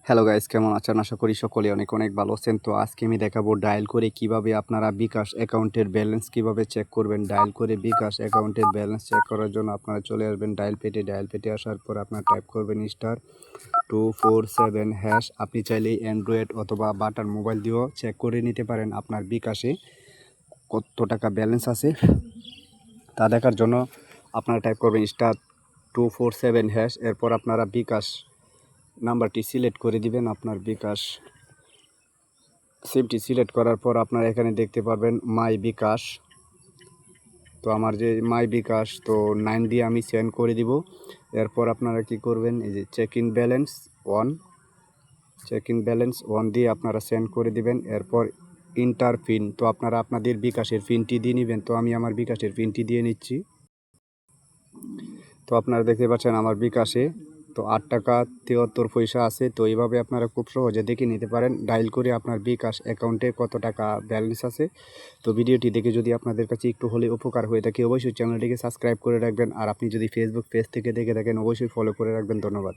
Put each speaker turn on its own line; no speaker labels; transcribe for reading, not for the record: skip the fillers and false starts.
Hello guys, কেমন আছেন? আশা করি সকলে অনেক অনেক ভালো আছেন। তো আজকে আমি দেখাবো ডায়াল করে কিভাবে আপনারা বিকাশ অ্যাকাউন্টের ব্যালেন্স কিভাবে চেক করবেন। ডায়াল করে বিকাশ অ্যাকাউন্টের ব্যালেন্স চেক করার জন্য আপনারা চলে আসবেন ডায়াল পেটে আসার পর আপনারা টাইপ করবেন *247#। আপনি চাইলে অ্যান্ড্রয়েড অথবা বাটন মোবাইল দিয়েও চেক করে নিতে পারেন আপনার বিকাশে কত টাকা ব্যালেন্স আছে তা দেখার জন্য আপনারা টাইপ করবেন *247#। এরপর আপনারা বিকাশ নাম্বারটি সিলেক্ট করে দিবেন। আপনার বিকাশ সিমটি সিলেক্ট করার পর আপনারা এখানে দেখতে পারবেন মাই বিকাশ। তো আমার যে মাই বিকাশ তো 9 দিয়ে আমি সেন্ড করে দিব। এরপর আপনারা কি করবেন, এই যে চেক ইন ব্যালেন্স ওয়ান দিয়ে আপনারা সেন্ড করে দিবেন। এরপর ইন্টার পিন, তো আপনারা আপনাদের বিকাশের পিনটি দিয়ে নেবেন। তো আমি আমার বিকাশের পিনটি দিয়ে নিচ্ছি। তো আপনারা দেখতে পাচ্ছেন আমার বিকাশে তো 8 টাকা 73 পয়সা আছে। তো এইভাবে আপনারা খুব সহজে দেখে নিতে পারেন ডায়াল করে আপনার বিকাশ অ্যাকাউন্টে কত টাকা ব্যালেন্স আছে। তো ভিডিওটি দেখে যদি আপনাদের কাছে একটু হলে উপকার হয়ে থাকে অবশ্যই চ্যানেলটিকে সাবস্ক্রাইব করে রাখবেন। আর আপনি যদি ফেসবুক পেজ থেকে দেখে থাকেন অবশ্যই ফলো করে রাখবেন। ধন্যবাদ।